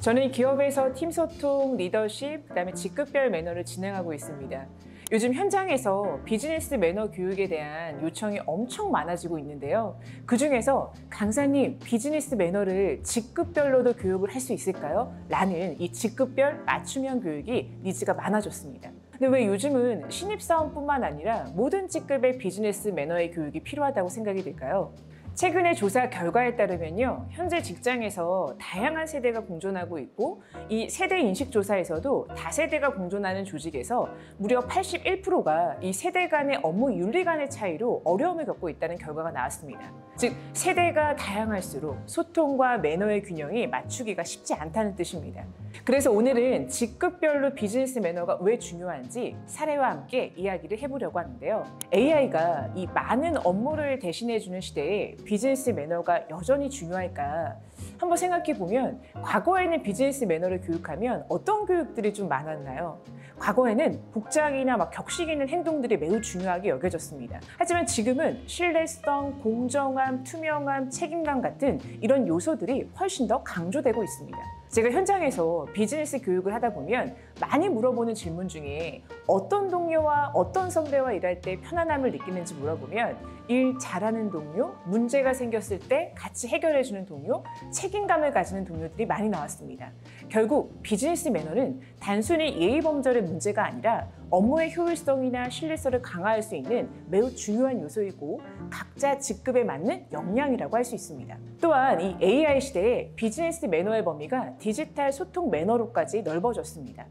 저는 기업에서 팀 소통, 리더십, 그다음에 직급별 매너를 진행하고 있습니다. 요즘 현장에서 비즈니스 매너 교육에 대한 요청이 엄청 많아지고 있는데요. 그중에서 강사님, 비즈니스 매너를 직급별로도 교육을 할 수 있을까요? 라는 이 직급별 맞춤형 교육이 니즈가 많아졌습니다. 근데 왜 요즘은 신입사원뿐만 아니라 모든 직급의 비즈니스 매너의 교육이 필요하다고 생각이 들까요? 최근의 조사 결과에 따르면요, 현재 직장에서 다양한 세대가 공존하고 있고, 이 세대 인식 조사에서도 다세대가 공존하는 조직에서 무려 81%가 이 세대 간의 업무 윤리 간의 차이로 어려움을 겪고 있다는 결과가 나왔습니다. 즉, 세대가 다양할수록 소통과 매너의 균형이 맞추기가 쉽지 않다는 뜻입니다. 그래서 오늘은 직급별로 비즈니스 매너가 왜 중요한지 사례와 함께 이야기를 해보려고 하는데요. AI가 이 많은 업무를 대신해주는 시대에 비즈니스 매너가 여전히 중요할까? 한번 생각해 보면 과거에는 비즈니스 매너를 교육하면 어떤 교육들이 좀 많았나요? 과거에는 복장이나 격식 있는 행동들이 매우 중요하게 여겨졌습니다. 하지만 지금은 신뢰성, 공정함, 투명함, 책임감 같은 이런 요소들이 훨씬 더 강조되고 있습니다. 제가 현장에서 비즈니스 교육을 하다 보면 많이 물어보는 질문 중에 어떤 동료와 어떤 선배와 일할 때 편안함을 느끼는지 물어보면 일 잘하는 동료, 문제가 생겼을 때 같이 해결해주는 동료, 책임감을 가지는 동료들이 많이 나왔습니다. 결국 비즈니스 매너는 단순히 예의범절의 문제가 아니라 업무의 효율성이나 신뢰성을 강화할 수 있는 매우 중요한 요소이고 각자 직급에 맞는 역량이라고 할 수 있습니다. 또한 이 AI 시대에 비즈니스 매너의 범위가 디지털 소통 매너로까지 넓어졌습니다.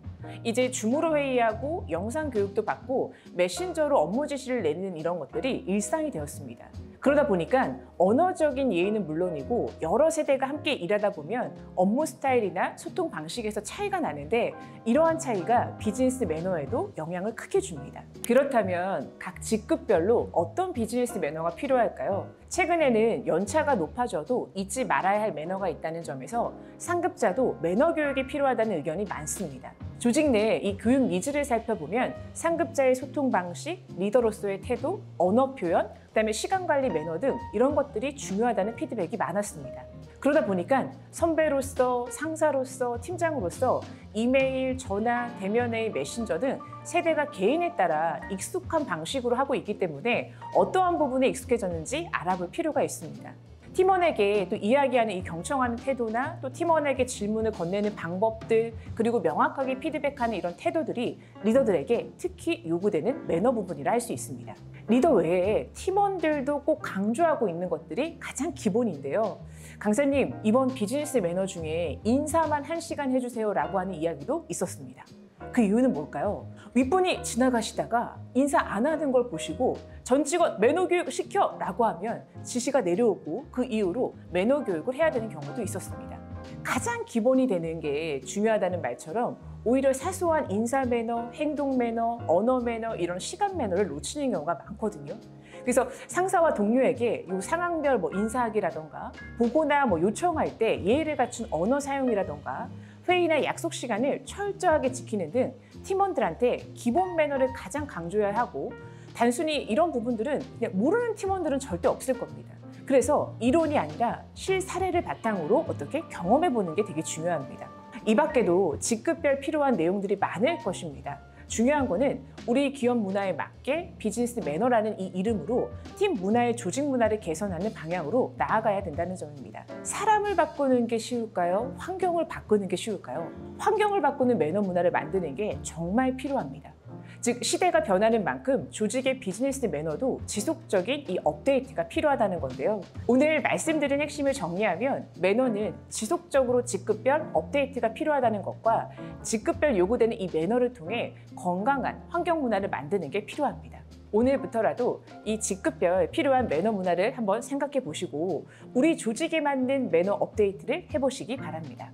이제 줌으로 회의하고 영상 교육도 받고 메신저로 업무 지시를 내리는 이런 것들이 일상이 되었습니다. 그러다 보니까 언어적인 예의는 물론이고 여러 세대가 함께 일하다 보면 업무 스타일이나 소통 방식에서 차이가 나는데 이러한 차이가 비즈니스 매너에도 영향을 크게 줍니다. 그렇다면 각 직급별로 어떤 비즈니스 매너가 필요할까요? 최근에는 연차가 높아져도 잊지 말아야 할 매너가 있다는 점에서 상급자도 매너 교육이 필요하다는 의견이 많습니다. 조직 내 이 교육 니즈를 살펴보면 상급자의 소통 방식, 리더로서의 태도, 언어 표현, 그다음에 시간 관리 매너 등 이런 것들이 중요하다는 피드백이 많았습니다. 그러다 보니까 선배로서, 상사로서, 팀장으로서 이메일, 전화, 대면 회의, 메신저 등 세대가 개인에 따라 익숙한 방식으로 하고 있기 때문에 어떠한 부분에 익숙해졌는지 알아볼 필요가 있습니다. 팀원에게 또 이야기하는 이 경청하는 태도나 또 팀원에게 질문을 건네는 방법들, 그리고 명확하게 피드백하는 이런 태도들이 리더들에게 특히 요구되는 매너 부분이라 할 수 있습니다. 리더 외에 팀원들도 꼭 강조하고 있는 것들이 가장 기본인데요. 강사님, 이번 비즈니스 매너 중에 인사만 1시간 해주세요 라고 하는 이야기도 있었습니다. 그 이유는 뭘까요? 윗분이 지나가시다가 인사 안 하는 걸 보시고 전 직원 매너 교육 시켜! 라고 하면 지시가 내려오고 그 이후로 매너 교육을 해야 되는 경우도 있었습니다. 가장 기본이 되는 게 중요하다는 말처럼 오히려 사소한 인사 매너, 행동 매너, 언어 매너 이런 시간 매너를 놓치는 경우가 많거든요. 그래서 상사와 동료에게 이 상황별 인사하기라던가 보고나 요청할 때 예의를 갖춘 언어 사용이라던가 회의나 약속 시간을 철저하게 지키는 등 팀원들한테 기본 매너를 가장 강조해야 하고 단순히 이런 부분들은 그냥 모르는 팀원들은 절대 없을 겁니다. 그래서 이론이 아니라 실사례를 바탕으로 어떻게 경험해보는 게 되게 중요합니다. 이 밖에도 직급별 필요한 내용들이 많을 것입니다. 중요한 거는 우리 기업 문화에 맞게 비즈니스 매너라는 이 이름으로 팀 문화의 조직 문화를 개선하는 방향으로 나아가야 된다는 점입니다. 사람을 바꾸는 게 쉬울까요? 환경을 바꾸는 게 쉬울까요? 환경을 바꾸는 매너 문화를 만드는 게 정말 필요합니다. 즉 시대가 변하는 만큼 조직의 비즈니스 매너도 지속적인 이 업데이트가 필요하다는 건데요. 오늘 말씀드린 핵심을 정리하면 매너는 지속적으로 직급별 업데이트가 필요하다는 것과 직급별 요구되는 이 매너를 통해 건강한 환경 문화를 만드는 게 필요합니다. 오늘부터라도 이 직급별 필요한 매너 문화를 한번 생각해 보시고 우리 조직에 맞는 매너 업데이트를 해보시기 바랍니다.